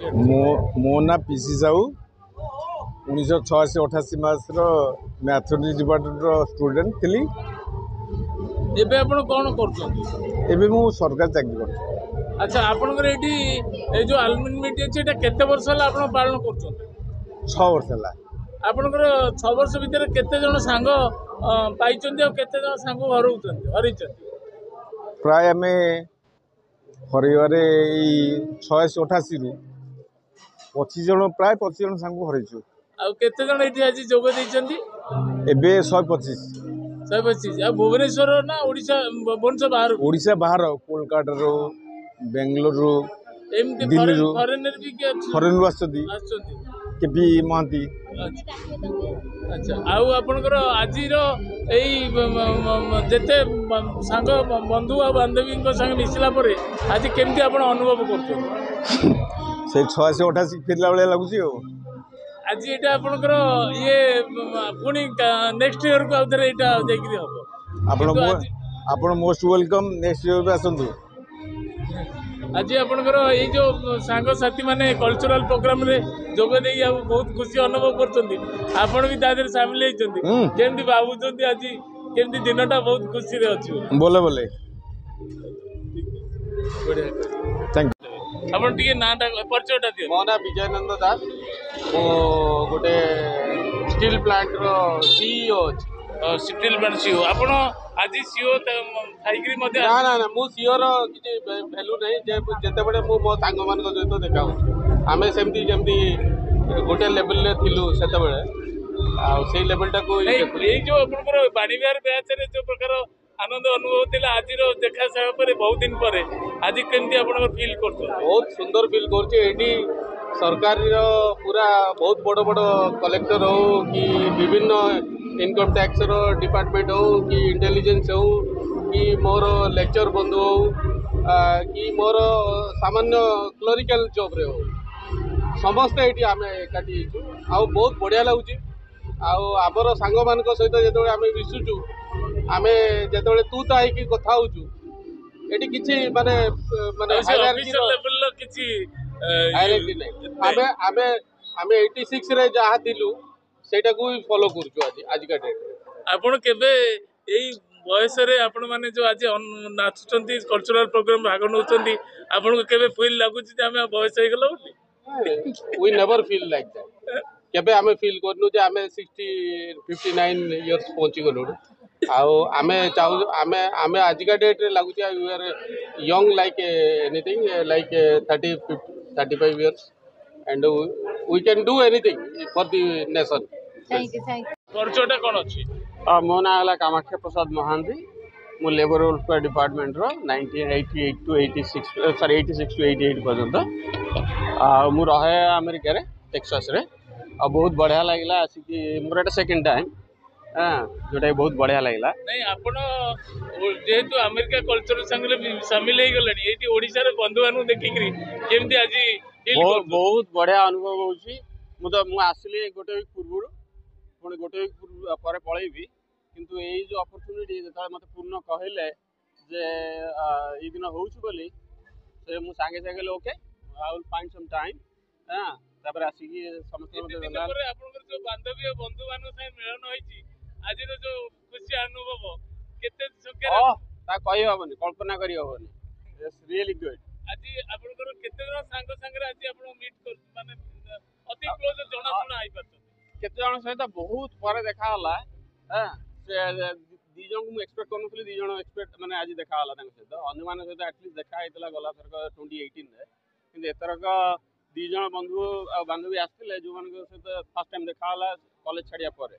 मो ना पीसी साहू 1986-88 मसर मैथमेटिक्स डिपार्टमेंट स्टूडेंट थी। एबे आपण कौन कर सरकारी चाकरी कर। अच्छा आपनकर एठी ए जो आलुमिनी मीट अछि एटा केते वर्ष हला आपण पालन करछन? 6 वर्ष हला। आपनकर 6 वर्ष भीतर केते जण सांग पाइचंदी और केते जण सांग हरउचंदी हरिचंदी? प्राय आमे हरिवारे 86-88 रु 25 जण प्राय 25 जण सांग हरइछु। आ केते जण एठी आज जोग दैचंदी? एबे 125। 125 आ भुवनेश्वर ना ओडिशा भुवनेश्वर बाहर? ओडिशा बाहर कोलकाता रो बेंगलुरु एमती दिल्ली रो फॉरेनर भी के अछि? फॉरेन आछदी केपी महांती। अच्छा आउ आपनकर आजिर एई जेते सांग बंधु आ बांधवी संग मिसिला परे आज केमती आपण अनुभव करछन? से 86-88 फिरला बेले लागुची हो। आज एटा आपनकर ये पुनी नेक्स्ट ईयर को आउथरे एटा जाईकरी हबो। आपण मोस्ट वेलकम नेक्स्ट ईयर पे आसंतु। आज आपनकर ये जो सांग साथी माने कल्चरल प्रोग्राम रे जोग देई बहुत खुशी अनुभव करछंदी। आपण भी दादर शामिल हेचंदी केमती बाबूचंदी आज केमती दिनटा बहुत खुशी रे अछि बोले बोले। बढ़िया थैंक यू। आपण टिके नाटा परिचयटा दियो। मो ना विजयनंद दास मो गोटे स्टील प्लांट रो सीईओ अछि। स्टील प्लांट सीईओ आपण आज सीईओ थाइकरी मध्ये ना ना ना मु सीईओ रो किछि वैल्यू नै जे जते बडे मु मो सांग मान को सहित देखा हो आमे सेमती जेमती गोटे लेवल रे थिलु सेते बडे आ सेई लेवल टा को ए जो आपनकर बाणीविहार बैच रे जो प्रकार आनंद अनुभव थिला आज रो देखा सारा परे बहुत दिन परे आज केमती आपनकर फील करछो? बहुत सुंदर फील करछे। एडी सरकार रो पूरा बहुत बड़ बड़ कलेक्टर हो कि विभिन्न इनकम टैक्स रो डिपार्टमेंट हो कि इंटेलिजेंस हो कि मोर लेक्चर बंधु हो कि मोर सामान्य क्लरिकल जॉब रे हो समस्त एटी आमे एकाठी आ बहुत बढ़िया लागुची। आमर सांग मान सहित जो आम मिशुचु आम जो तू ता कि कथा होचु एटी किछि माने माने हायरार्की लेवल किछि हायरार्की नै आमे आमे आमे 86 रे जहा दिलु सेटा को फॉलो करछु आज का डेट रे। आपण केबे एई बयस रे आपण माने जो आज नाचुचंती कल्चरल प्रोग्राम भाग नउचंती आपण को केबे फील लागुची जे आमे बयस हे गेलो? We never feel like that. केबे आमे फील करनु जे आमे 59 इयर्स पहुंची गलु आमे चाहू आमे आमे आज का डेट रे लागुची we are young like anything like 35 years and we can do anything for the nation. Thank you. परिचयटा कोन अछि? मो ना हला कामाख्या प्रसाद महांती मु लेबर वेलफेयर डिपार्टमेंट रो 1988 टू 86 सॉरी 86 टू 88 पर्यंत मु रहे अमेरिका रे टेक्सास रे आ बहुत बढ़िया लागला आसिकी मोर एटा सेकंड टाइम जोटा बहुत बढ़िया लागला। नहीं आपण जेहेतु अमेरिका कल्चर संगे शामिल हे गलनी एटी ओडिसा रे बंधु मानु देखिकरी केमती आज बहुत बढ़िया अनुभव होची। मु आसली गोटे वीक पूर्व पुणी गोटे वीक पर पळेबी किंतु एई जो अपॉर्चुनिटी जेता मते पूर्ण कहले जे ई दिन होउछ बोली से मु संगे संगे okay I will find some time तापर आसिकी समस्त मते दला आपनकर जो बांधवी और बंधु मानु से मिलन होईची आज रो जो खुशी अनुभव केते संख्या ता कहि होबनी कल्पना करि होबनी इट्स रियली गुड। आज आपनकर केते जण संग संगे आज आपण मीट कर माने अति क्लोज जणा सुना आइ पाछ केते जण सहित बहुत पर देखा होला से दी जण को एक्सपेक्ट करनथली दी जण एक्सपेक्ट माने आज देखा होला तांग सहित अन्य मान सहित एटलीस्ट देखा हेतला गला थरक 2018 रे किंतु एतरक दी जण बंधु आ बांधवी आस्थिले जो मान सहित फर्स्ट टाइम देखा होला कॉलेज छाड़िया परे